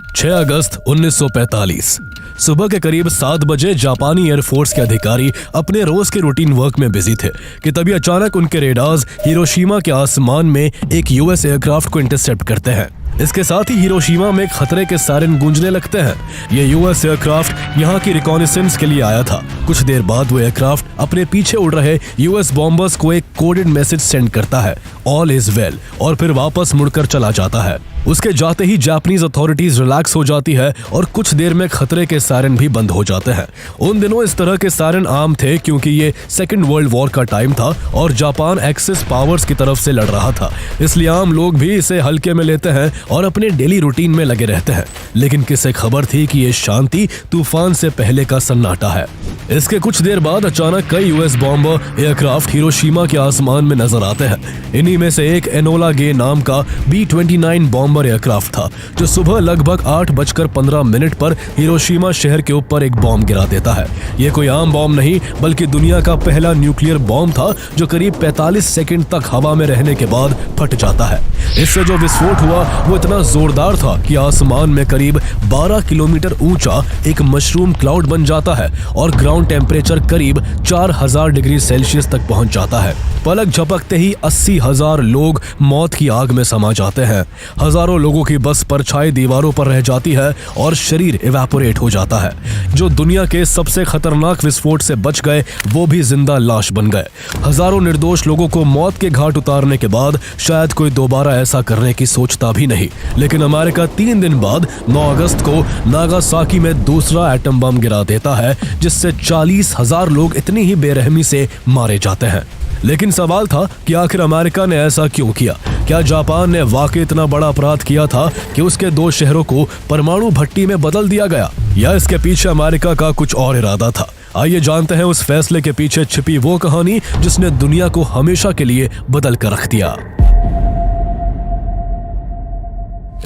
6 अगस्त 1945 सुबह के करीब 7 बजे जापानी एयरफोर्स के अधिकारी अपने रोज के रूटीन वर्क में बिजी थे कि तभी अचानक उनके रेडार्स हिरोशिमा के आसमान में एक यूएस एयरक्राफ्ट को इंटरसेप्ट करते हैं। इसके साथ ही हिरोशिमा में खतरे के सायरन गूंजने लगते हैं। ये यूएस एयरक्राफ्ट यहाँ की रिकॉनिसेंस के लिए आया था। कुछ देर बाद वो एयरक्राफ्ट अपने पीछे उड़ रहे यूएस बॉम्बर्स को एक कोडेड मैसेज सेंड करता है, ऑल इज वेल, और फिर वापस मुड़कर चला जाता है। उसके जाते ही जापानीज अथॉरिटीज रिलैक्स हो जाती है और कुछ देर में खतरे के सायरन भी बंद हो जाते हैं। उन दिनों इस तरह के सायरन आम थे क्योंकि ये सेकेंड वर्ल्ड वॉर का टाइम था और जापान एक्सिस पावर्स की तरफ से लड़ रहा था, इसलिए आम लोग भी इसे हल्के में लेते हैं और अपने डेली रूटीन में लगे रहते हैं। लेकिन किसे खबर थी कि ये शांति तूफान से पहले का सन्नाटा है। इसके कुछ देर बाद अचानक कई यूएस बॉम्बर एयरक्राफ्ट हिरोशिमा के आसमान में नजर आते हैं। इन्हीं में से एक एनोला गे नाम का B-29 बॉम्बर एयरक्राफ्ट था जो सुबह लगभग 8:15 पर हिरोशिमा शहर के ऊपर एक बॉम्ब गिरा देता है। ये कोई आम बॉम्ब नहीं बल्कि दुनिया का पहला न्यूक्लियर बॉम्ब था जो करीब 45 सेकंड तक हवा में रहने के बाद फट जाता है। इससे जो विस्फोट हुआ वो इतना जोरदार था कि आसमान में करीब 12 किलोमीटर ऊंचा एक मशरूम क्लाउड बन जाता है और ग्राउंड टेम्परेचर करीब 4000 डिग्री सेल्सियस तक पहुंच जाता है। पलक झपकते ही 80,000 लोग मौत की आग में समा जाते हैं। हजारों लोगों की बस परछाई दीवारों पर रह जाती है और शरीर इवेपोरेट हो जाता है। जो दुनिया के सबसे खतरनाक विस्फोट से बच गए वो भी जिंदा लाश बन गए। हजारों निर्दोष लोगों को मौत के घाट उतारने के बाद शायद कोई दोबारा ऐसा करने की सोचता भी नहीं। लेकिन अमेरिका 3 दिन बाद 9 अगस्त को नागासाकी में दूसरा एटम बम गिरा देता है जिससे 40,000 लोग इतनी ही बेरहमी से मारे जाते हैं। लेकिन सवाल था कि आखिर अमेरिका ने ऐसा क्यों किया? क्या जापान ने वाकई इतना बड़ा अपराध किया था कि उसके 2 शहरों को परमाणु भट्टी में बदल दिया गया, या इसके पीछे अमेरिका का कुछ और इरादा था? आइए जानते हैं उस फैसले के पीछे छिपी वो कहानी जिसने दुनिया को हमेशा के लिए बदल कर रख दिया।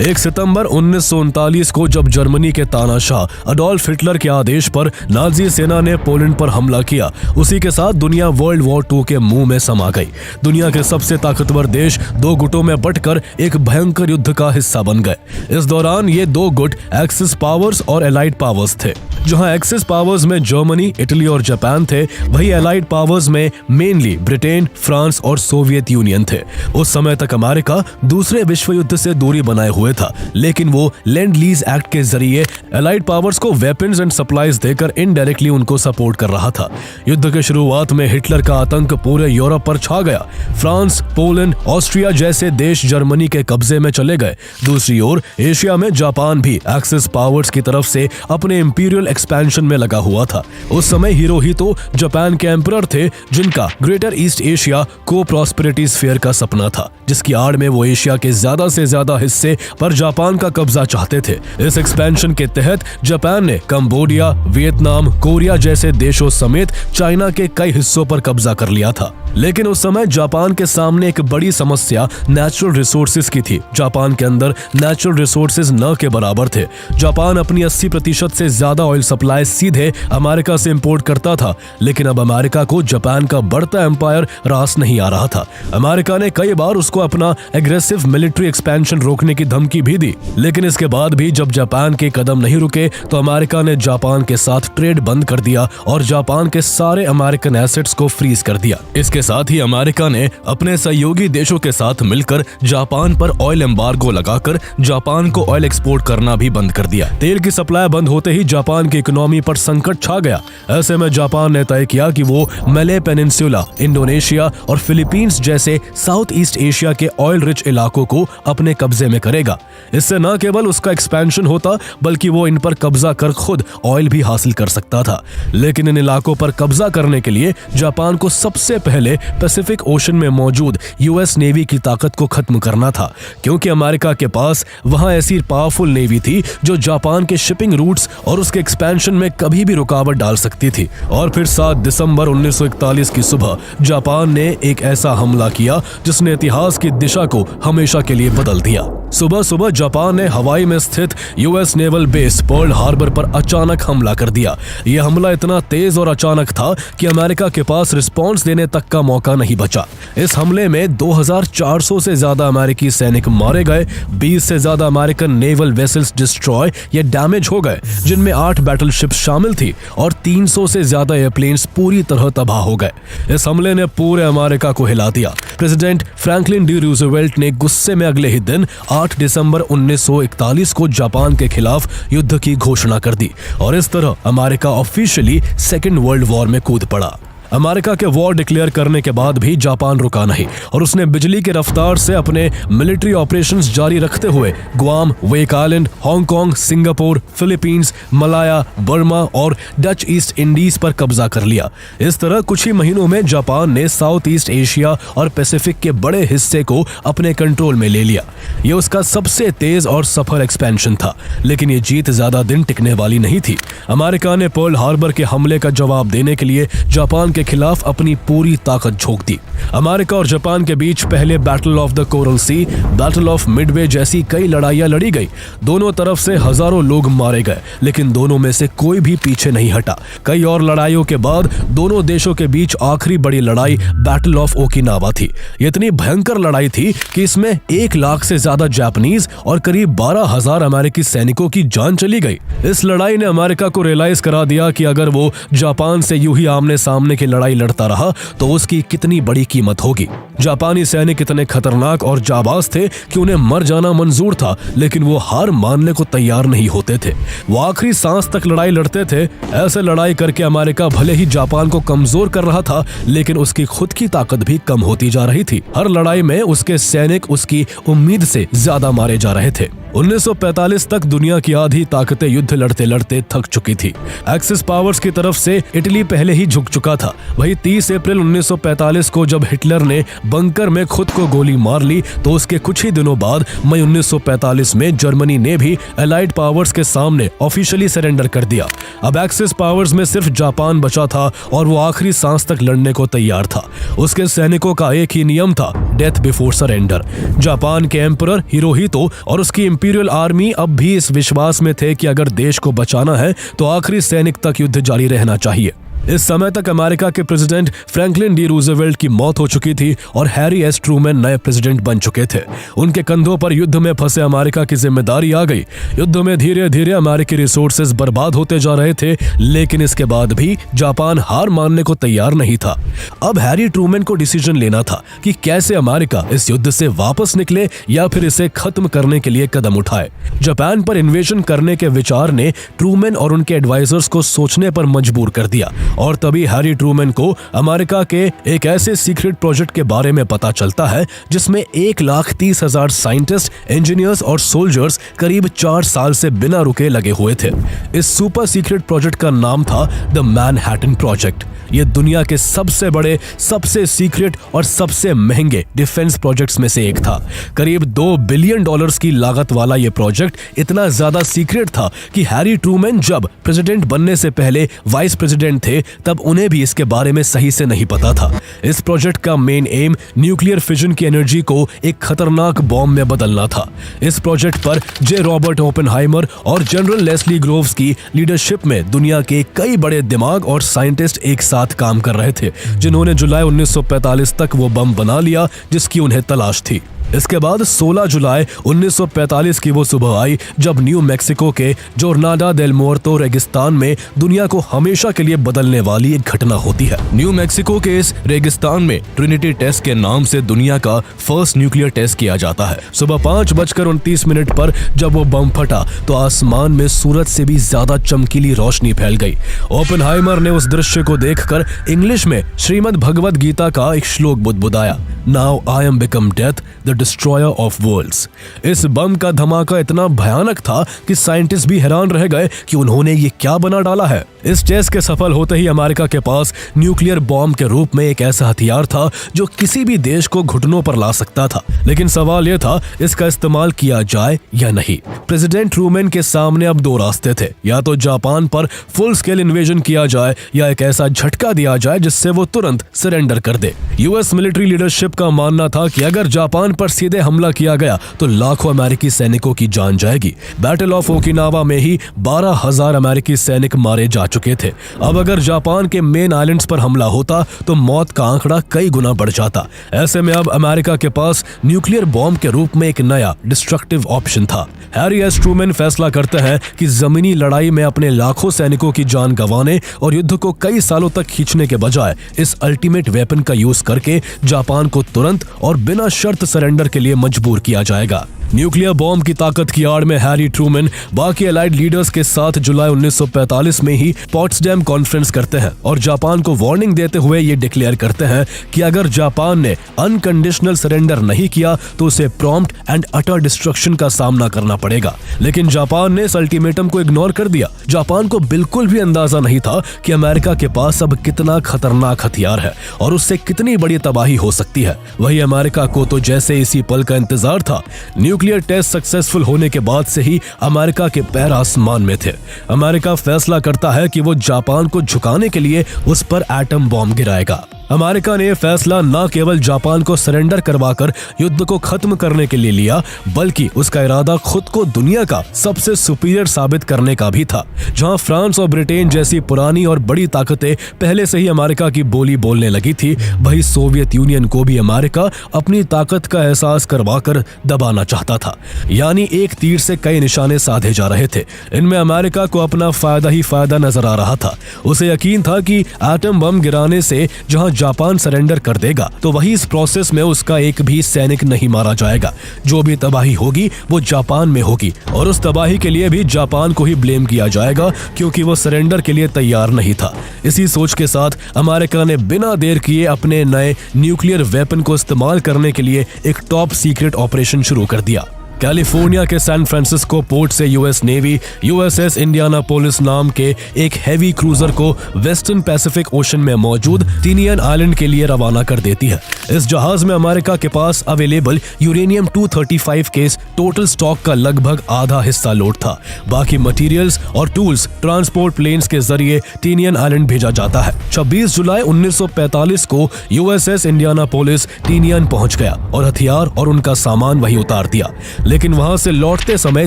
1 सितंबर 1939 को जब जर्मनी के तानाशाह अडोल्फ हिटलर के आदेश पर नाजी सेना ने पोलैंड पर हमला किया, उसी के साथ दुनिया वर्ल्ड वॉर 2 के मुंह में समा गई। दुनिया के सबसे ताकतवर देश 2 गुटों में बंटकर एक भयंकर युद्ध का हिस्सा बन गए। इस दौरान ये 2 गुट एक्सिस पावर्स और एलाइड पावर्स थे। जहां एक्सिस पावर्स में जर्मनी, इटली और जापान थे, वही एलाइड पावर्स में मेनली ब्रिटेन, फ्रांस और सोवियत यूनियन थे। उस समय तक अमेरिका दूसरे विश्व युद्ध से दूरी बनाए हुए था, लेकिन वो लैंड लीज एक्ट के जरिए एलाइड पावर्स को वेपन्स एंड सप्लाईज देकर इनडायरेक्टली उनको सपोर्ट कर रहा था। युद्ध के शुरुआत में हिटलर का आतंक पूरे यूरोप पर छा गया। फ्रांस, पोलैंड, ऑस्ट्रिया जैसे देश जर्मनी के कब्जे में चले गए। दूसरी ओर एशिया में जापान भी एक्सिस पावर्स की तरफ से अपने इंपीरियल एक्सपेंशन में लगा हुआ था। उस समय हिरोहितो जापान के एम्परर थे जिनका ग्रेटर ईस्ट एशिया को प्रॉस्पेरिटी स्फीयर का सपना था, जिसकी आड़ में वो एशिया के ज्यादा से ज्यादा हिस्से पर जापान का कब्जा चाहते थे। इस एक्सपेंशन के तहत जापान ने कंबोडिया, वियतनाम, कोरिया जैसे देशों समेत चाइना के कई हिस्सों पर कब्जा कर लिया था। लेकिन उस समय जापान के सामने एक बड़ी समस्या नेचुरल रिसोर्सेज की थी। जापान के अंदर नेचुरल रिसोर्सेज न के बराबर थे। जापान अपनी 80% से ज्यादा ऑयल सप्लाई सीधे अमेरिका से इंपोर्ट करता था, लेकिन अब अमेरिका को जापान का बढ़ता एम्पायर रास नहीं आ रहा था। अमेरिका ने कई बार उसको अपना एग्रेसिव मिलिट्री एक्सपेंशन रोकने की धमकी भी दी, लेकिन इसके बाद भी जब जापान के कदम नहीं रुके तो अमेरिका ने जापान के साथ ट्रेड बंद कर दिया और जापान के सारे अमेरिकन एसेट्स को फ्रीज कर दिया। इसके साथ ही अमेरिका ने अपने सहयोगी देशों के साथ मिलकर जापान पर ऑयल एम्बार्गो लगाकर जापान को ऑयल एक्सपोर्ट करना भी बंद कर दिया। तेल की सप्लाई बंद होते ही जापान की इकोनॉमी पर संकट छा गया। ऐसे में जापान ने तय किया कि वो मले पेनिनसुला, इंडोनेशिया और फिलीपींस जैसे साउथ ईस्ट एशिया के ऑयल रिच इलाकों को अपने कब्जे में करेगा। इससे न केवल उसका एक्सपेंशन होता बल्कि वो इन पर कब्जा कर खुद ऑयल भी हासिल कर सकता था। लेकिन इन इलाकों पर कब्जा करने के लिए जापान को सबसे पहले पैसिफिक ओशन में मौजूद यूएस नेवी की ताकत को खत्म करना था, क्योंकि अमेरिका के पास वहां ऐसी पावरफुल नेवी थी जो जापान के शिपिंग रूट्स और उसके एक्सपेंशन में कभी भी रुकावट डाल सकती थी। और फिर 7 दिसंबर 1941 की सुबह जापान ने एक ऐसा हमला किया जिसने इतिहास की दिशा को हमेशा के लिए बदल दिया। सुबह सुबह जापान ने हवाई में स्थित US naval base Pearl Harbor पर अचानक हमला कर दिया। यह हमला इतना तेज और अचानक था कि अमेरिका के पास रिस्पॉन्स देने तक का मौका नहीं बचा। इस हमले में 2400 से ज्यादा अमेरिकी सैनिक मारे गए, 20 से ज्यादा अमेरिकन नेवल वेसल्स डिस्ट्रॉय या डैमेज हो गए, जिनमें 8 बैटलशिप्स शामिल थी और 300 से ज्यादा एयरप्लेन्स पूरी तरह तबाह हो गए। इस हमले ने पूरे अमेरिका को हिला दिया। प्रेसिडेंट फ्रैंकलिन डी रूजवेल्ट ने गुस्से में अगले ही दिन 8 दिसंबर 1941 को जापान के खिलाफ युद्ध की घोषणा कर दी और इस तरह America officially second world war में कूद पड़ा। अमेरिका के वॉर डिक्लेयर करने के बाद भी जापान रुका नहीं और उसने बिजली की रफ्तार से अपने मिलिट्री ऑपरेशंस जारी रखते हुए Guam, Wake Island, Hong Kong, Singapore, Philippines, Malaya, Burma और डच ईस्ट इंडीज पर कब्जा कर लिया। इस तरह कुछ ही महीनों में जापान ने साउथ ईस्ट एशिया और पैसिफिक के बड़े हिस्से को अपने कंट्रोल में ले लिया। यह उसका सबसे तेज और सफल एक्सपेंशन था, लेकिन ये जीत ज्यादा दिन टिकने वाली नहीं थी। अमेरिका ने पर्ल हार्बर के हमले का जवाब देने के लिए जापान के खिलाफ अपनी पूरी ताकत झोंक दी। अमेरिका और जापान के बीच पहले battle of the Coral Sea, battle of Midway जैसी कई लड़ाइयां लड़ी गई। दोनों तरफ से हजारों लोग मारे गए, लेकिन दोनों में से कोई भी पीछे नहीं हटा। कई और लड़ाइयों के बाद दोनों देशों के बीच आखिरी बड़ी लड़ाई बैटल ऑफ ओकिनावा थी। ये इतनी भयंकर लड़ाई थी कि इसमें 1 लाख से ज्यादा जापानीज और करीब 12,000 अमेरिकी सैनिकों की जान चली गई। इस लड़ाई ने अमेरिका को रियलाइज करा दिया कि अगर वो जापान से यूं ही आमने सामने की लड़ाई लड़ता रहा तो उसकी कितनी बड़ी कीमत होगी। जापानी सैनिक इतने खतरनाक और जाबाज थे कि उन्हें मर जाना मंजूर था, लेकिन वो हार मानने को तैयार नहीं होते थे। वो आखिरी सांस तक लड़ाई लड़ते थे। ऐसे लड़ाई करके अमेरिका भले ही जापान को कमजोर कर रहा था, लेकिन उसकी खुद की ताकत भी कम होती जा रही थी। हर लड़ाई में उसके सैनिक उसकी उम्मीद से ज्यादा मारे जा रहे थे। 1945 तक दुनिया की आधी ताकतें युद्ध लड़ते लड़ते थक चुकी थी। एक्सिस पावर्स की तरफ से इटली पहले ही झुक चुका था। वही 30 अप्रैल 1945 को जब हिटलर ने बंकर में खुद को गोली मार ली, तो उसके कुछ ही दिनों बाद मई 1945 में जर्मनी ने भी एलाइड पावर्स के सामने ऑफिशियली सरेंडर कर दिया। अब एक्सिस पावर्स में सिर्फ जापान बचा था और वो आखिरी सांस तक लड़ने को तैयार था। उसके सैनिकों का एक ही नियम था, डेथ बिफोर सरेंडर। जापान के एम्परर हिरोहितो और उसकी इंपीरियल आर्मी अब भी इस विश्वास में थे कि अगर देश को बचाना है तो आखिरी सैनिक तक युद्ध जारी रहना चाहिए। इस समय तक अमेरिका के प्रेसिडेंट फ्रैंकलिन डी रूजवेल्ट की मौत हो चुकी थी और हैरी एस ट्रूमैन नए प्रेसिडेंट बन चुके थे। उनके कंधों पर युद्ध में फंसे अमेरिका की जिम्मेदारी आ गई। युद्ध में धीरे धीरे अमेरिकी रिसोर्सेज बर्बाद होते जा रहे थे, लेकिन इसके बाद भी जापान हार मानने को तैयार नहीं था। अब हैरी ट्रूमैन को डिसीजन लेना था कि कैसे अमेरिका इस युद्ध से वापस निकले या फिर इसे खत्म करने के लिए कदम उठाए। जापान पर इन्वेजन करने के विचार ने ट्रूमैन और उनके एडवाइजर्स को सोचने पर मजबूर कर दिया और तभी हैरी ट्रूमैन को अमेरिका के एक ऐसे सीक्रेट प्रोजेक्ट के बारे में पता चलता है जिसमें 1,30,000 साइंटिस्ट, इंजीनियर्स और सोल्जर्स करीब 4 साल से बिना रुके लगे हुए थे। इस सुपर सीक्रेट प्रोजेक्ट का नाम था द मैनहट्टन प्रोजेक्ट। यह दुनिया के सबसे बड़े, सबसे सीक्रेट और सबसे महंगे डिफेंस प्रोजेक्ट्स में से एक था। करीब $2 बिलियन की लागत वाला यह प्रोजेक्ट इतना ज्यादा सीक्रेट था कि हैरी ट्रूमैन जब प्रेसिडेंट बनने से पहले वाइस प्रेसिडेंट थे, तब उन्हें भी इसके बारे में सही से नहीं पता था। इस प्रोजेक्ट का मेन एम न्यूक्लियर फिजन की एनर्जी को एक खतरनाक बॉम्ब में बदलना था। इस प्रोजेक्ट पर जे रॉबर्ट ओपेनहाइमर और जनरल लेस्ली ग्रोव्स की लीडरशिप में दुनिया के कई बड़े दिमाग और साइंटिस्ट एक साथ काम कर रहे थे, जिन्होंने जुलाई 1945 तक वो बम बना लिया जिसकी उन्हें तलाश थी। इसके बाद 16 जुलाई 1945 की वो सुबह आई जब न्यू मैक्सिको के जोर्नाडा डेल मुर्तो रेगिस्तान में दुनिया को हमेशा के लिए बदलने वाली एक घटना होती है। न्यू मैक्सिको के इस रेगिस्तान में ट्रिनिटी टेस्ट के नाम से दुनिया का फर्स्ट न्यूक्लियर टेस्ट किया जाता है। सुबह 5:29 पर जब वो बम फटा तो आसमान में सूरज से भी ज्यादा चमकीली रोशनी फैल गई। ओपेनहाइमर ने उस दृश्य को देखकर इंग्लिश में श्रीमद् भगवद गीता का एक श्लोक बुदबुदाया, now I am become death the destroyer of worlds. इस बम का धमाका इतना भयानक था कि साइंटिस्ट भी हैरान रह गए कि उन्होंने ये क्या बना डाला है। इस टेस्ट के सफल होते ही अमेरिका के पास न्यूक्लियर बॉम्ब के रूप में एक ऐसा हथियार था जो किसी भी देश को घुटनों पर ला सकता था। लेकिन सवाल यह था इसका इस्तेमाल किया जाए या नहीं। प्रेसिडेंट ट्रूमैन के सामने अब दो रास्ते थे, या तो जापान पर फुल स्केल इन्वेजन किया जाए या एक ऐसा झटका दिया जाए जिससे वो तुरंत सरेंडर कर दे। यूएस मिलिट्री लीडरशिप का मानना था कि अगर जापान पर सीधे हमला किया गया तो लाखों अमेरिकी सैनिकों की जान जाएगी। बैटल ऑफ ओकिनावा में ही 12,000 अमेरिकी सैनिक मारे जा चुके थे। अब अगर जापान के मेन आइलैंड्स पर हमला होता तो मौत का आंकड़ा कई गुना बढ़ जाता। ऐसे में अब अमेरिका के पास न्यूक्लियर बॉम्ब के रूप में एक नया डिस्ट्रक्टिव ऑप्शन था। हैरी एस ट्रूमैन फैसला करते हैं कि जमीनी लड़ाई में अपने लाखों सैनिकों की जान गंवाने और युद्ध को कई सालों तक खींचने के बजाय इस अल्टीमेट वेपन का यूज करके जापान को तुरंत और बिना शर्त सरेंडर के लिए मजबूर किया जाएगा। न्यूक्लियर बॉम्ब की ताकत की आड़ में हैरी ट्रूमैन बाकी अलाइड लीडर्स के साथ जुलाई 1945 में ही पॉट्सडैम कॉन्फ्रेंस करते हैं और जापान को वार्निंग देते हुए ये डिक्लेयर करते हैं कि अगर जापान ने अनकंडीशनल सरेंडर नहीं किया तो उसे प्रॉम्प्ट एंड अटर डिस्ट्रक्शन का सामना करना पड़ेगा। लेकिन जापान ने इस अल्टीमेटम को इग्नोर कर दिया। जापान को बिल्कुल भी अंदाजा नहीं था कि अमेरिका के पास अब कितना खतरनाक हथियार है और उससे कितनी बड़ी तबाही हो सकती है। वही अमेरिका को तो जैसे इसी पल का इंतजार था। न्यूक्लियर टेस्ट सक्सेसफुल होने के बाद से ही अमेरिका के पैर आसमान में थे। अमेरिका फैसला करता है कि वो जापान को झुकाने के लिए उस पर एटम बॉम्ब गिराएगा। अमेरिका ने फैसला न केवल जापान को सरेंडर करवाकर युद्ध को खत्म करने के लिए लिया, बल्कि उसका इरादा खुद को दुनिया का सबसे सुपीरियर साबित करने का भी था। जहां फ्रांस और ब्रिटेन जैसी पुरानी और बड़ी ताकतें पहले से ही अमेरिका की बोली बोलने लगी थी, वही सोवियत यूनियन को भी अमेरिका अपनी ताकत का एहसास करवाकर दबाना चाहता था। यानी एक तीर से कई निशाने साधे जा रहे थे। इनमें अमेरिका को अपना फायदा ही फायदा नजर आ रहा था। उसे यकीन था कि एटम बम गिराने से जहां जापान सरेंडर कर देगा तो वही इस प्रोसेस में उसका एक भी सैनिक नहीं मारा जाएगा। जो भी तबाही होगी वो जापान में होगी और उस तबाही के लिए भी जापान को ही ब्लेम किया जाएगा क्योंकि वो सरेंडर के लिए तैयार नहीं था। इसी सोच के साथ अमेरिका ने बिना देर किए अपने नए न्यूक्लियर वेपन को इस्तेमाल करने के लिए एक टॉप सीक्रेट ऑपरेशन शुरू कर दिया। कैलिफोर्निया के सैन फ्रांसिस्को पोर्ट से यूएस नेवी यूएसएस इंडियानापोलिस नाम के एक हैवी क्रूजर को वेस्टर्न पैसिफिक ओशन में मौजूद टिनियन आइलैंड के लिए रवाना कर देती है। इस जहाज में अमेरिका के पास अवेलेबल यूरेनियम 235 के टोटल स्टॉक का लगभग आधा हिस्सा लोड था। बाकी मटेरियल्स और टूल्स ट्रांसपोर्ट प्लेन्स के जरिए टिनियन आइलैंड भेजा जाता है। 26 जुलाई 1945 को यूएसएस इंडियानापोलिस टिनियन पहुंच गया और हथियार और उनका सामान वहीं उतार दिया। लेकिन वहां से लौटते समय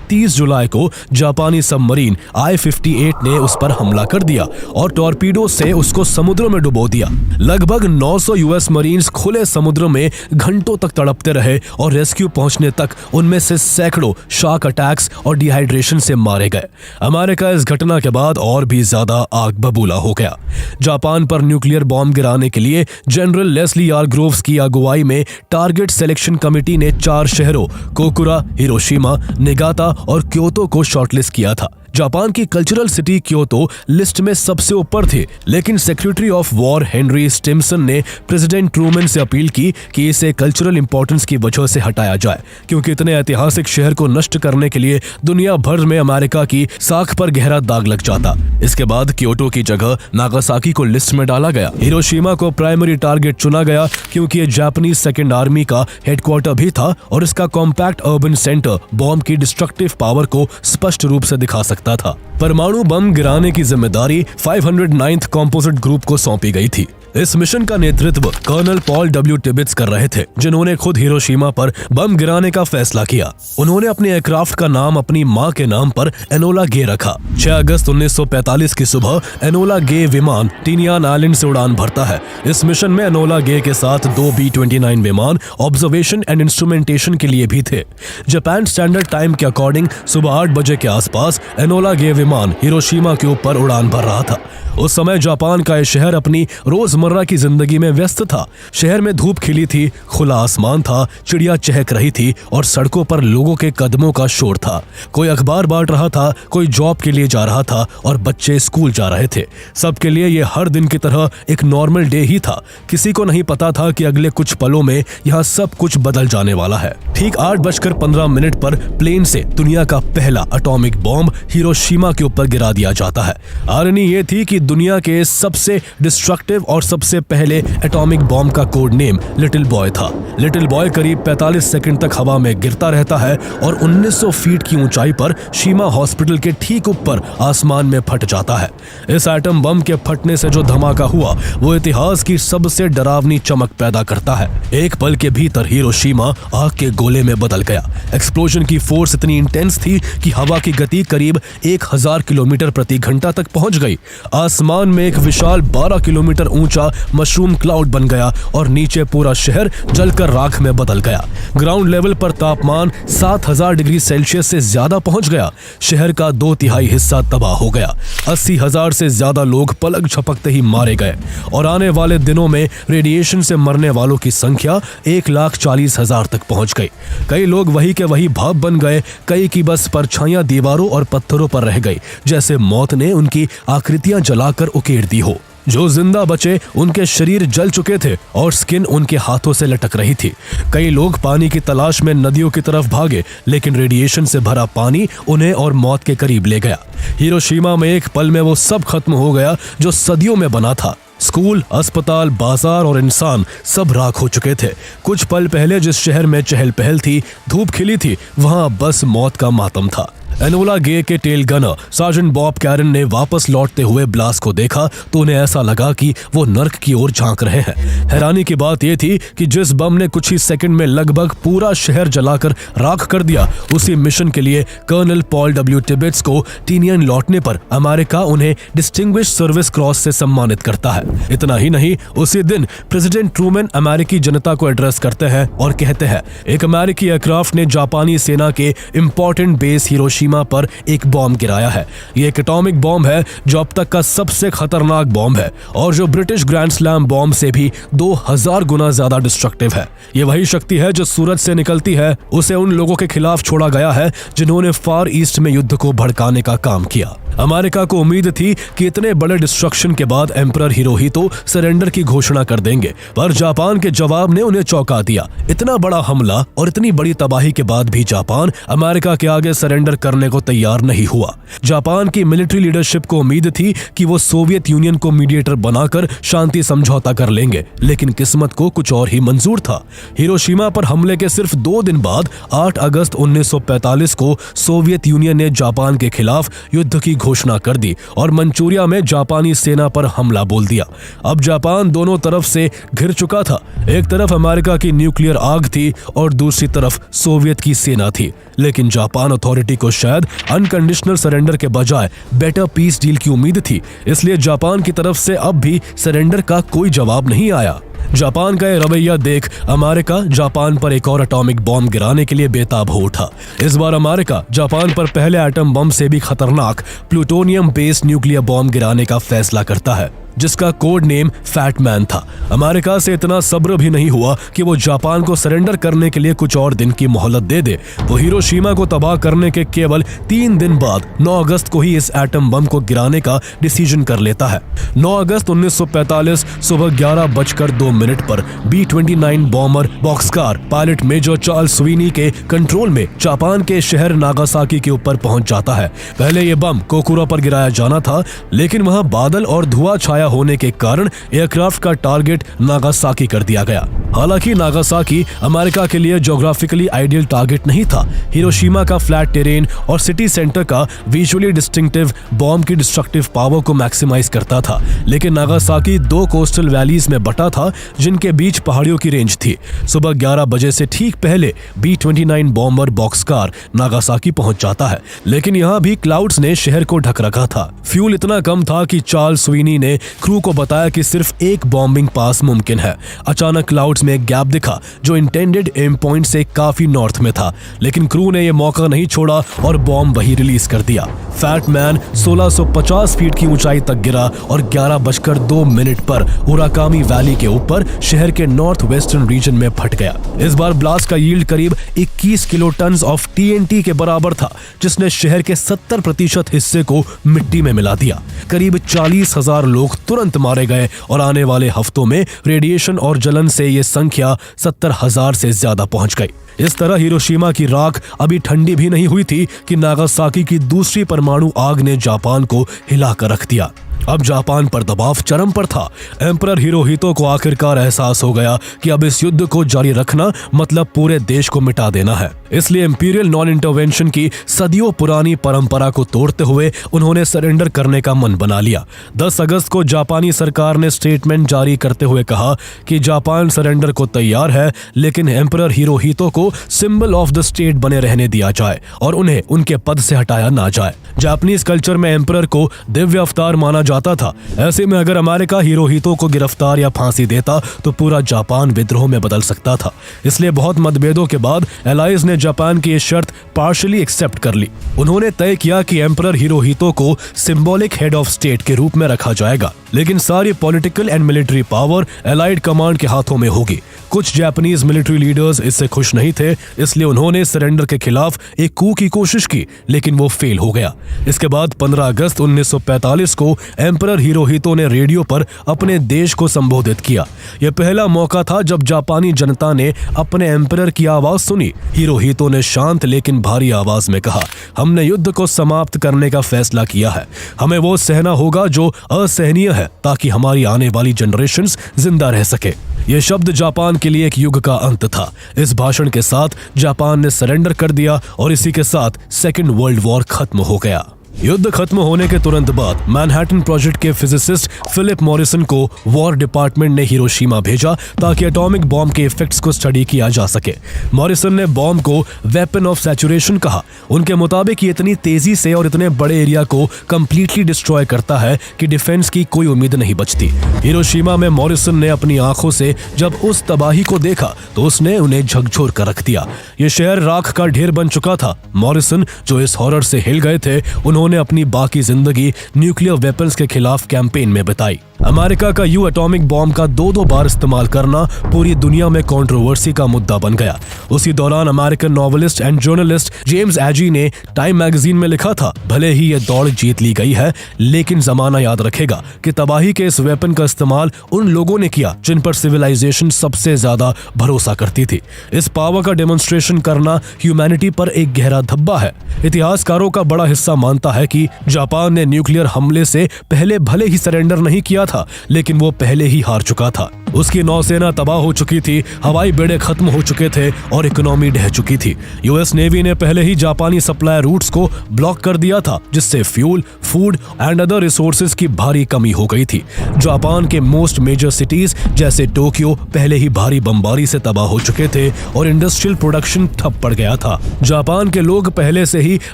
30 जुलाई को जापानी सबमरीन I-58 ने उस पर हमला कर दिया और टॉर्पीडो से उसको समुद्र में डुबो दिया। लगभग 900 यूएस मरीन्स खुले समुद्र में घंटों तक तड़पते रहे और रेस्क्यू पहुंचने तक उनमें से सैकड़ों शार्क अटैक्स और डिहाइड्रेशन से मारे गए। अमेरिका इस घटना के बाद और भी ज्यादा आग बबूला हो गया। जापान पर न्यूक्लियर बॉम्ब गिराने के लिए जनरल लेस्ली आर ग्रोव्स की अगुवाई में टारगेट सिलेक्शन कमेटी ने 4 शहरों कोकुरा, हिरोशिमा, निगाता और क्योतो को शॉर्टलिस्ट किया था। जापान की कल्चरल सिटी क्योतो लिस्ट में सबसे ऊपर थी, लेकिन secretary of war Henry Stimson ने प्रेसिडेंट ट्रूमैन से अपील की कि इसे कल्चरल इंपॉर्टेंस की वजह से हटाया जाए, क्योंकि इतने ऐतिहासिक शहर को नष्ट करने के लिए दुनिया भर में अमेरिका की साख पर गहरा दाग लग जाता। इसके बाद क्योटो की जगह नागासाकी को लिस्ट में डाला गया। हिरोशिमा को प्राइमरी टारगेट चुना गया क्योंकि ये जापानीज सेकेंड आर्मी का हेडक्वार्टर भी था और इसका कॉम्पैक्ट अर्बन सेंटर बॉम्ब की डिस्ट्रक्टिव पावर को स्पष्ट रूप से दिखा सकता था। परमाणु बम गिराने की जिम्मेदारी 509th कॉम्पोजिट ग्रुप को सौंपी गई थी। इस मिशन का नेतृत्व कर्नल पॉल डब्ल्यू टिबिट्स कर रहे थे, जिन्होंने खुद हिरोशिमा पर बम गिराने का फैसला किया। उन्होंने अपने एयरक्राफ्ट का नाम अपनी मां के नाम पर एनोला गे रखा। 6 अगस्त 1945 की सुबह एनोला गे विमान टिनियन आइलैंड से उड़ान भरता है। इस मिशन में एनोला गे के साथ 2 B-29 विमान ऑब्जर्वेशन एंड इंस्ट्रूमेंटेशन के लिए भी थे। जापान स्टैंडर्ड टाइम के अकॉर्डिंग सुबह 8 बजे के आसपास एनोला गे विमान हिरोशिमा के ऊपर उड़ान भर रहा था। उस समय जापान का यह शहर अपनी रोजमर्रा रोजमर्रा की जिंदगी में व्यस्त था। शहर में धूप खिली थी, खुला आसमान था, चिड़िया चहक रही थी और सड़कों पर लोगों के कदमों का शोर था। कोई अखबार बांट रहा था, कोई जॉब के लिए जा रहा था और बच्चे स्कूल जा रहे थे। सबके लिए ये हर दिन की तरह एक नॉर्मल डे ही था। किसी को नहीं पता था कि अगले कुछ पलों में यहाँ सब कुछ बदल जाने वाला है। ठीक 8:15 पर प्लेन से दुनिया का पहला एटॉमिक बॉम्ब हिरोशिमा के ऊपर गिरा दिया जाता है। आरनी ये थी कि दुनिया के सबसे डिस्ट्रक्टिव और सबसे पहले एटॉमिक बॉम्ब का कोड नेम लिटिल बॉय था। लिटिल बॉय करीब 45 सेकंड तक हवा में गिरता रहता है और 1900 फीट की ऊंचाई पर शीमा हॉस्पिटल के ठीक ऊपर आसमान में फट जाता है। इस एटम बम के फटने से जो धमाका हुआ वो इतिहास की सबसे डरावनी चमक पैदा करता है। एक पल के भीतर हिरोशिमा आग के गोले में बदल गया। एक्सप्लोजन की फोर्स इतनी इंटेंस थी कि हवा की गति करीब 1000 किलोमीटर प्रति घंटा तक पहुंच गई। आसमान में एक विशाल 12 किलोमीटर ऊंचा मशरूम क्लाउड बन गया और नीचे पूरा शहर जलकर राख में बदल गया। ग्राउंड लेवल पर तापमान 7000 डिग्री सेल्सियस से ज्यादा पहुंच गया। शहर का 2/3 हिस्सा तबाह हो गया। 80,000 से ज्यादा लोग पलक झपकते ही मारे गए और आने वाले दिनों में रेडिएशन से मरने वालों की संख्या 1,40,000 तक पहुंच गई। कई लोग वही के वही भाप बन गए, कई की बस परछाइयां दीवारों और पत्थरों पर रह गई, जैसे मौत ने उनकी आकृतियां जलाकर उकेड़ दी हो। जो जिंदा बचे उनके शरीर जल चुके थे और स्किन उनके हाथों से लटक रही थी। कई लोग पानी की तलाश में नदियों की तरफ भागे, लेकिन रेडिएशन से भरा पानी उन्हें और मौत के करीब ले गया। हिरोशिमा में एक पल में वो सब खत्म हो गया जो सदियों में बना था। स्कूल, अस्पताल, बाजार और इंसान सब राख हो चुके थे। कुछ पल पहले जिस शहर में चहल पहल थी, धूप खिली थी, वहां बस मौत का मातम था। एनोला गे के tail gunner sergeant Bob Caron ने वापस लौटते हुए ब्लास्ट को देखा तो उन्हें ऐसा लगा कि वो नर्क की ओर झांक रहे हैं। हैरानी की बात यह थी कि जिस बम ने कुछ ही सेकंड में लगभग पूरा शहर जलाकर राख कर दिया, उसी मिशन के लिए कर्नल पॉल डब्ल्यू टिबेट्स को टीनियन लौटने पर अमेरिका उन्हें डिस्टिंग्विश्ड सर्विस क्रॉस से सम्मानित करता है। इतना ही नहीं, उसी दिन प्रेसिडेंट ट्रूमैन अमेरिकी जनता को एड्रेस करते हैं और कहते हैं, एक अमेरिकी एयरक्राफ्ट ने जापानी सेना के इंपॉर्टेंट बेस हिरोशिमा पर एक बॉम्ब गिराया है। ये एक एटॉमिक बॉम्ब है जो अब तक का सबसे खतरनाक बॉम्ब है और जो ब्रिटिश ग्रैंड स्लैम बॉम्ब से भी 2000 गुना ज्यादा डिस्ट्रक्टिव है। ये वही शक्ति है जो सूरज से निकलती है। उसे उन लोगों के खिलाफ छोड़ा गया है जिन्होंने फार ईस्ट में युद्ध को भड़काने का काम किया। अमेरिका को उम्मीद थी कि इतने बड़े डिस्ट्रक्शन के बाद एम्परर हिरोहितो सरेंडर की घोषणा कर देंगे, पर जापान के जवाब ने उन्हें चौंका दिया। इतना बड़ा हमला और इतनी बड़ी तबाही के बाद भी जापान अमेरिका के आगे सरेंडर करने को तैयार नहीं हुआ। जापान की मिलिट्री लीडरशिप को उम्मीद थी कि वो सोवियत यूनियन को मीडिएटर बनाकर शांति समझौता कर लेंगे, लेकिन किस्मत को कुछ और ही मंजूर था। हिरोशिमा पर हमले के सिर्फ 2 दिन बाद 8 अगस्त 1945 को सोवियत यूनियन ने जापान के खिलाफ युद्ध की घोषणा कर दी और मंचूरिया में जापानी सेना पर हमला बोल दिया। अब जापान दोनों तरफ से घिर चुका था। एक तरफ अमेरिका की न्यूक्लियर आग थी और दूसरी तरफ सोवियत की सेना थी, लेकिन जापान अथॉरिटी को शायद अनकंडीशनल सरेंडर के बजाय बेटर पीस डील की उम्मीद थी, इसलिए जापान की तरफ से अब भी सरेंडर का कोई जवाब नहीं आया। जापान का यह रवैया देख अमेरिका जापान पर एक और एटॉमिक बॉम्ब गिराने के लिए बेताब हो उठा। इस बार अमेरिका जापान पर पहले एटम बम से भी खतरनाक प्लूटोनियम बेस्ड न्यूक्लियर बॉम्ब गिराने का फैसला करता है, जिसका कोड नेम फैट मैन था। अमेरिका से इतना सब्र भी नहीं हुआ कि वो जापान को सरेंडर करने के लिए कुछ और दिन की मोहलत दे दे। वो हिरोशिमा को तबाह करने के केवल 3 दिन बाद 9 अगस्त को ही इस एटम बम को गिराने का डिसीजन कर लेता है। 9 अगस्त 1945 सुबह 11:02 पर B-29 bomber Bockscar pilot major Charles Sweeney के कंट्रोल में जापान के शहर नागासाकी के ऊपर पहुंच जाता है। पहले ये बम कोकुरा पर गिराया जाना था, लेकिन वहां बादल और धुआं छाया होने के कारण एयरक्राफ्ट का टारगेट नागासाकी कर दिया गया। हालांकि नागासाकी अमेरिका के लिए ज्योग्राफिकली आइडियल टारगेट नहीं था। हिरोशिमा का फ्लैट टेरेन और सिटी सेंटर का विजुअली डिस्टिंक्टिव बॉम्ब की डिस्ट्रक्टिव पावर को मैक्सिमाइज करता था, लेकिन नागासाकी 2 कोस्टल वैलीज में बटा था जिनके बीच पहाड़ियों की रेंज थी। सुबह 11 बजे से ठीक पहले B-29 बॉम्बर बॉक्सकार नागासाकी पहुंच जाता है, लेकिन यहाँ भी क्लाउड्स ने शहर को ढक रखा था। फ्यूल इतना कम था कि चार्ल्स स्वीनी ने क्रू को बताया कि सिर्फ एक बॉम्बिंग पास मुमकिन है। अचानक क्लाउड्स में एक गैप दिखा जो इंटेंडेड एम पॉइंट से काफी नॉर्थ में था, लेकिन क्रू ने यह मौका नहीं छोड़ा और बॉम्ब वही रिलीज कर दिया। फैट मैन 1650 फीट की ऊंचाई तक गिरा और 11:02 पर उराकामी वैली के ऊपर शहर के नॉर्थ वेस्टर्न रीजन में फट गया। इस बार ब्लास्ट का यील्ड करीब 21 किलो टन ऑफ TNT के बराबर था, जिसने शहर के 70% हिस्से को मिट्टी में मिला दिया। करीब 40,000 लोग तुरंत मारे गए और आने वाले हफ्तों में रेडिएशन और जलन से ये संख्या 70,000 से ज्यादा पहुंच गई। इस तरह हिरोशिमा की राख अभी ठंडी भी नहीं हुई थी कि नागासाकी की दूसरी परमाणु आग ने जापान को हिलाकर रख दिया। अब जापान पर दबाव चरम पर था। एम्परर हिरोहितो को आखिरकार एहसास हो गया कि अब इस युद्ध को जारी रखना मतलब पूरे देश को मिटा देना है। इसलिए इंपीरियल नॉन इंटरवेंशन की सदियों पुरानी परंपरा को तोड़ते हुए उन्होंने सरेंडर करने का मन बना लिया। 10 अगस्त को जापानी सरकार ने स्टेटमेंट जारी करते हुए कहा कि जापान सरेंडर को तैयार है, लेकिन एम्परर हिरोहितो को सिंबल ऑफ द स्टेट बने रहने दिया जाए और उन्हें उनके पद से हटाया ना जाए। जापानीज कल्चर में एम्परर को दिव्य अवतार माना जाता था। ऐसे में अगर अमेरिका हिरोहितो को गिरफ्तार या फांसी देता तो पूरा जापान विद्रोह में बदल सकता था। इसलिए बहुत मतभेदों के बाद एलाइज ने जापान की ये शर्त पार्शली एक्सेप्ट कर ली। उन्होंने तय किया कि एम्परर हिरोहितो को सिंबॉलिक हेड ऑफ स्टेट के रूप में रखा जाएगा, लेकिन सारी political and military power allied command के हाथों में होगी। कुछ जापानीज मिलिट्री लीडर्स इससे खुश नहीं थे, इसलिए उन्होंने सरेंडर के खिलाफ एक कू की कोशिश की, लेकिन वो फेल हो गया। इसके बाद 15 अगस्त 1945 को एम्परर हिरोहितो ने रेडियो पर अपने देश को संबोधित किया। यह पहला मौका था जब जापानी जनता ने अपने एम्परर की आवाज सुनी। हिरोहितो ने शांत लेकिन भारी आवाज में कहा, हमने युद्ध को समाप्त करने का फैसला किया है। हमें वो सहना होगा जो असहनीय है, ताकि हमारी आने वाली जनरेशंस जिंदा रह सके। ये शब्द जापान के लिए एक युग का अंत था। इस भाषण के साथ जापान ने सरेंडर कर दिया और इसी के साथ सेकेंड वर्ल्ड वॉर खत्म हो गया। युद्ध खत्म होने के तुरंत बाद मैनहट्टन प्रोजेक्ट के फिजिसिस्ट फिलिप मॉरिसन को वॉर डिपार्टमेंट ने हिरोशिमा भेजा ताकि एटॉमिक बॉम्ब के इफेक्ट्स को स्टडी किया जा सके। मॉरिसन ने बॉम्ब को वेपन ऑफ सैचुरेशन कहा। उनके मुताबिक ये इतनी तेजी से और इतने बड़े एरिया को कंप्लीटली डिस्ट्रॉय करता है कि डिफेंस की कोई उम्मीद नहीं बचती। हिरोशिमा में मॉरिसन ने अपनी आंखों से जब उस तबाही को देखा तो उसने उन्हें झकझोर कर रख दिया। ये शहर राख का ढेर बन चुका था। मॉरिसन, जो इस हॉरर से हिल गए थे, उन्होंने अपनी बाकी जिंदगी न्यूक्लियर वेपन्स के खिलाफ कैंपेन में बिताई। अमेरिका का एटॉमिक बॉम्ब का 2 बार इस्तेमाल करना पूरी दुनिया में कंट्रोवर्सी का मुद्दा बन गया। उसी दौरान American novelist and journalist James Agee ने टाइम मैगजीन में लिखा था, भले ही ये दौड़ जीत ली गई है, लेकिन जमाना याद रखेगा कि तबाही के इस वेपन का इस्तेमाल उन लोगों ने किया जिन पर सिविलाइजेशन सबसे ज्यादा भरोसा करती थी। इस पावर का डेमोन्स्ट्रेशन करना ह्यूमैनिटी पर एक गहरा धब्बा है। इतिहासकारों का बड़ा हिस्सा मानता है कि जापान ने न्यूक्लियर हमले से पहले भले ही सरेंडर नहीं किया था, लेकिन वो पहले ही हार चुका था। उसकी नौसेना तबाह हो चुकी थी, हवाई बेड़े खत्म हो चुके थे और इकोनॉमी ढह चुकी थी। यूएस नेवी ने पहले ही जापानी सप्लाई रूट्स को ब्लॉक कर दिया था, जिससे fuel, food and other resources की भारी कमी हो गई थी। जापान के मोस्ट मेजर सिटीज जैसे टोक्यो पहले ही भारी बमबारी से तबाह हो चुके थे और इंडस्ट्रियल प्रोडक्शन ठप पड़ गया था। जापान के लोग पहले से ही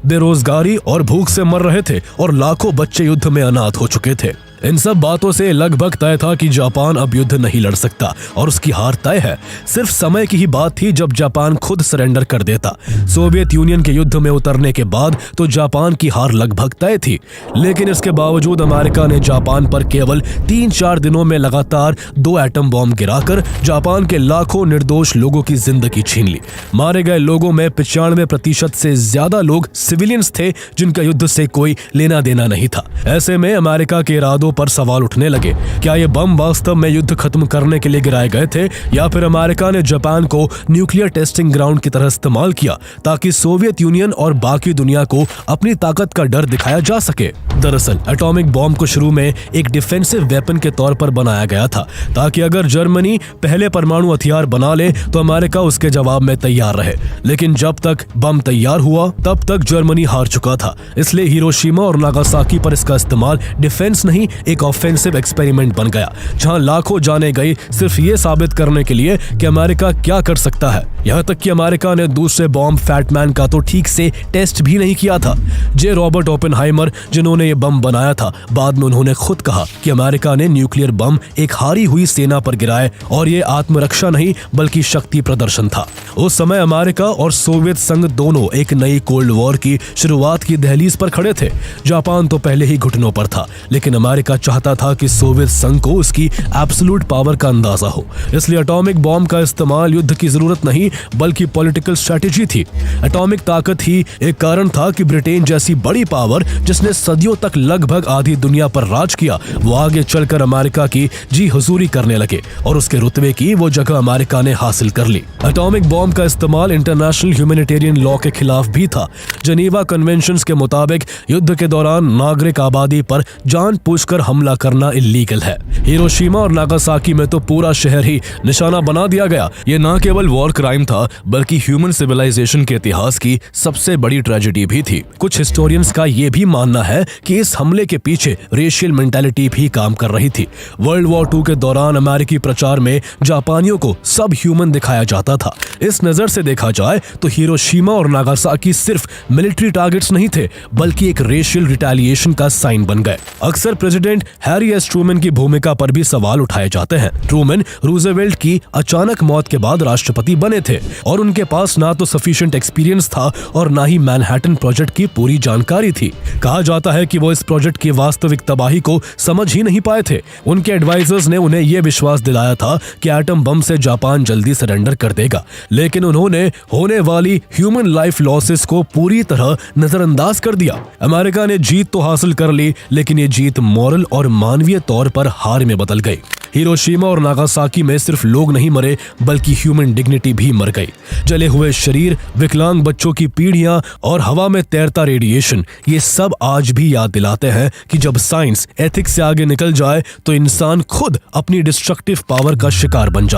बेरोजगारी और भूख से मर रहे थे और लाखों बच्चे युद्ध में अनाथ हो चुके थे। इन सब बातों से लगभग तय था कि जापान अब युद्ध नहीं लड़ सकता और उसकी हार तय है। सिर्फ समय की ही बात थी जब जापान खुद सरेंडर कर देता। सोवियत यूनियन के युद्ध में उतरने के बाद तो जापान की हार लगभग तय थी, लेकिन इसके बावजूद अमेरिका ने जापान पर केवल 3-4 दिनों में लगातार 2 एटम बॉम्ब गिराकर जापान के लाखों निर्दोष लोगों की जिंदगी छीन ली। मारे गए लोगों में 95% से ज्यादा लोग सिविलियंस थे जिनका युद्ध से कोई लेना देना नहीं था। ऐसे में अमेरिका के इरादों पर सवाल उठने लगे, क्या ये बम वास्तव में युद्ध खत्म करने के लिए गिराए गए थे या फिर अमेरिका ने जापान को न्यूक्लियर टेस्टिंग ग्राउंड की तरह इस्तेमाल किया ताकि सोवियत यूनियन और बाकी दुनिया को अपनी ताकत का डर दिखाया जा सके। दरअसल एटॉमिक बॉम्ब को शुरू में एक डिफेंसिव वेपन के तौर पर बनाया गया था ताकि अगर जर्मनी पहले परमाणु हथियार बना ले तो अमेरिका उसके जवाब में तैयार रहे। लेकिन जब तक बम तैयार हुआ तब तक जर्मनी हार चुका था, इसलिए हिरोशिमा और नागासाकी पर इसका इस्तेमाल डिफेंस नहीं एक ऑफेंसिव एक्सपेरिमेंट बन गया, जहां लाखों जाने गई सिर्फ ये साबित करने के लिए कि अमेरिका क्या कर सकता है। यहां तक कि अमेरिका ने दूसरे बॉम्ब फैटमैन का तो ठीक से टेस्ट भी नहीं किया था। जे रॉबर्ट ओपेनहाइमर, जिन्होंने ये बम बनाया था। बाद में उन्होंने खुद कहा कि अमेरिका ने न्यूक्लियर बम एक हारी हुई सेना पर गिराए और ये आत्मरक्षा नहीं बल्कि शक्ति प्रदर्शन था। उस समय अमेरिका और सोवियत संघ दोनों एक नई कोल्ड वॉर की शुरुआत की दहलीज पर खड़े थे। जापान तो पहले ही घुटनों पर था, लेकिन अमेरिका चाहता था कि सोवियत संघ को उसकी एब्सोल्यूट पावर का अंदाजा हो। इसलिए एटॉमिक बॉम्ब का इस्तेमाल युद्ध की जरूरत नहीं बल्कि पॉलिटिकल स्ट्रेटेजी थी। एटॉमिक ताकत ही एक कारण था कि ब्रिटेन जैसी बड़ी पावर जिसने सदियों तक लगभग आधी दुनिया पर राज किया, वो आगे चलकर अमेरिका की जी हुजूरी करने लगे और उसके रुतबे की वो जगह अमेरिका ने हासिल कर ली। एटॉमिक बॉम्ब का इस्तेमाल इंटरनेशनल ह्यूमैनिटेरियन लॉ के खिलाफ भी था। जनीवा कन्वेंशंस के मुताबिक युद्ध के दौरान नागरिक आबादी पर जानबूझकर हमला करना इल्लीगल है। हिरोशिमा और नागासाकी में तो पूरा शहर ही निशाना बना दिया गया। ये न केवल वॉर क्राइम था बल्कि ह्यूमन सिविलाइजेशन के इतिहास की सबसे बड़ी ट्रेजेडी भी थी। कुछ हिस्टोरियंस का ये भी मानना है कि इस हमले के पीछे रेशियल मेंटालिटी भी काम कर रही थी। वर्ल्ड वॉर 2 के दौरान अमेरिकी प्रचार में जापानियों को सब ह्यूमन दिखाया जाता था। इस नजर से देखा जाए तो हिरोशिमा और नागासाकी सिर्फ मिलिट्री टारगेट्स नहीं थे बल्कि एक रेशियल रिटेलिएशन का साइन बन गए। अक्सर प्रेसिडेंट हैरी एस ट्रूमैन की भूमिका पर भी सवाल उठाए जाते हैं। ट्रूमैन रूजवेल्ट की अचानक मौत के बाद राष्ट्रपति बने थे और उनके पास ना तो सफिशिएंट एक्सपीरियंस था और ना ही मैनहट्टन प्रोजेक्ट की पूरी जानकारी थी। कहा जाता है कि वो इस प्रोजेक्ट की वास्तविक तबाही को समझ ही नहीं पाए थे। उनके एडवाइजर्स ने उन्हें यह विश्वास दिलाया था कि एटम बम से जापान जल्दी सरेंडर कर देगा, लेकिन उन्होंने होने वाली ह्यूमन लाइफ लॉसेस को पूरी तरह नजरअंदाज कर दिया। अमेरिका ने जीत तो हासिल कर ली, लेकिन ये जीत मॉरल और मानवीय तौर पर हार में बदल गई। हिरोशिमा और नागासाकी में सिर्फ लोग नहीं मरे बल्कि ह्यूमन डिग्निटी भी मर गई। जले हुए शरीर, विकलांग बच्चों की पीढ़ियां और हवा में तैरता रेडिएशन, ये सब आज भी याद दिलाते हैं कि जब साइंस एथिक्स से आगे निकल जाए तो इंसान खुद अपनी डिस्ट्रक्टिव पावर का शिकार बन जाता है।